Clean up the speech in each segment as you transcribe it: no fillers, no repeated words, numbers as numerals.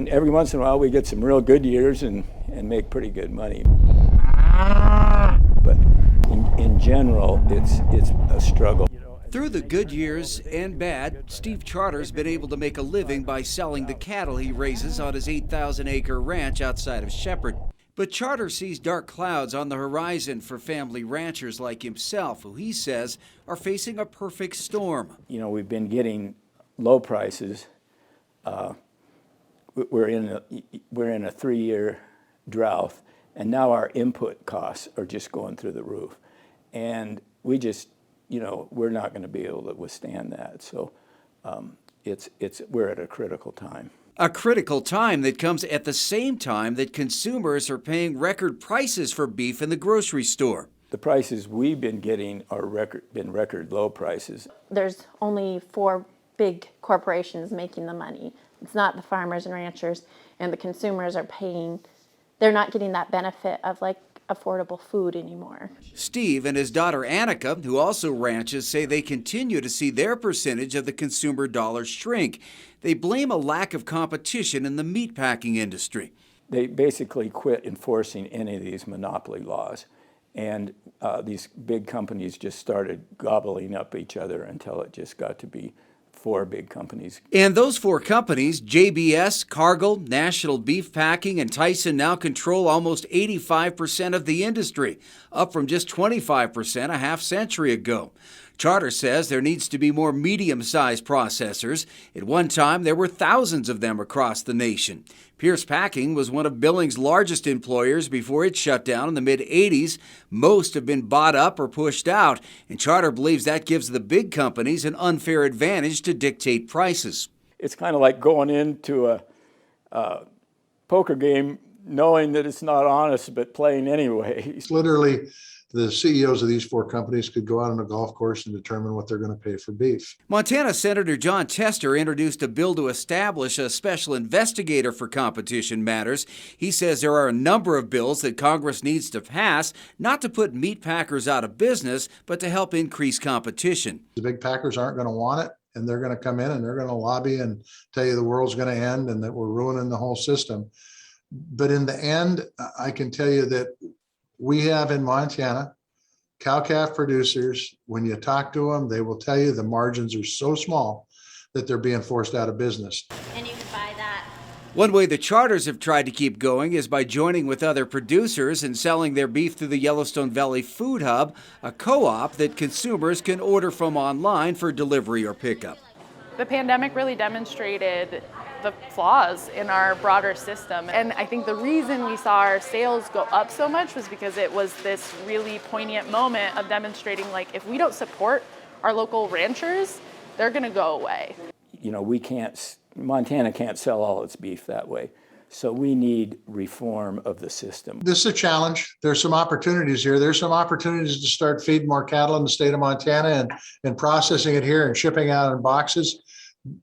mean, every once in a while we get some real good years and make pretty good money. But in general, it's a struggle. Through the good years and bad, Steve Charter's been able to make a living by selling the cattle he raises on his 8,000-acre ranch outside of Shepherd. But Charter sees dark clouds on the horizon for family ranchers like himself, who he says are facing a perfect storm. You know, we've been getting low prices. We're in a 3-year drought, and now our input costs are just going through the roof. And we just, you know, we're not going to be able to withstand that. So we're at a critical time. A critical time that comes at the same time that consumers are paying record prices for beef in the grocery store. The prices we've been getting are record low prices. There's only 4 big corporations making the money. It's not the farmers and ranchers, and the consumers are paying. They're not getting that benefit of like affordable food anymore. Steve and his daughter Annika, who also ranches, say they continue to see their percentage of the consumer dollar shrink. They blame a lack of competition in the meatpacking industry. They basically quit enforcing any of these monopoly laws, and these big companies just started gobbling up each other until it just got to be 4 big companies. And those 4 companies, JBS, Cargill, National Beef Packing, and Tyson, now control almost 85% of the industry, up from just 25% a half-century ago. Charter says there needs to be more medium-sized processors. At one time, there were thousands of them across the nation. Pierce Packing was one of Billings' largest employers before it shut down in the mid-'80s. Most have been bought up or pushed out, and Charter believes that gives the big companies an unfair advantage to dictate prices. It's kind of like going into a poker game knowing that it's not honest, but playing anyway. It's literally the CEOs of these 4 companies could go out on a golf course and determine what they're going to pay for beef. Montana Senator John Tester introduced a bill to establish a special investigator for competition matters. He says there are a number of bills that Congress needs to pass, not to put meat packers out of business, but to help increase competition. The big packers aren't going to want it, and they're going to come in and they're going to lobby and tell you the world's going to end and that we're ruining the whole system. But in the end, I can tell you that we have in Montana cow-calf producers. When you talk to them, they will tell you the margins are so small that they're being forced out of business. And you can buy that. One way the Charters have tried to keep going is by joining with other producers and selling their beef through the Yellowstone Valley Food Hub, a co-op that consumers can order from online for delivery or pickup. The pandemic really demonstrated the flaws in our broader system. And I think the reason we saw our sales go up so much was because it was this really poignant moment of demonstrating, like, if we don't support our local ranchers, they're gonna go away. You know, Montana can't sell all its beef that way. So we need reform of the system. This is a challenge. There's some opportunities here. There's some opportunities to start feeding more cattle in the state of Montana and processing it here and shipping out in boxes.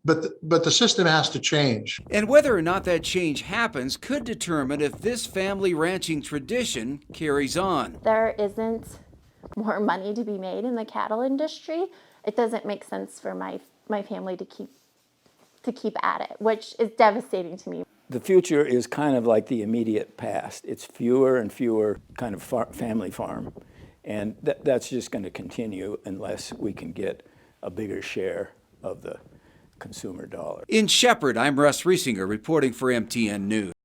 But the system has to change. And whether or not that change happens could determine if this family ranching tradition carries on. There isn't more money to be made in the cattle industry. It doesn't make sense for my family to keep at it, which is devastating to me. The future is kind of like the immediate past. It's fewer and fewer kind of family farm. And that's just going to continue unless we can get a bigger share of the consumer dollar. In Shepherd, I'm Russ Riesinger reporting for MTN News.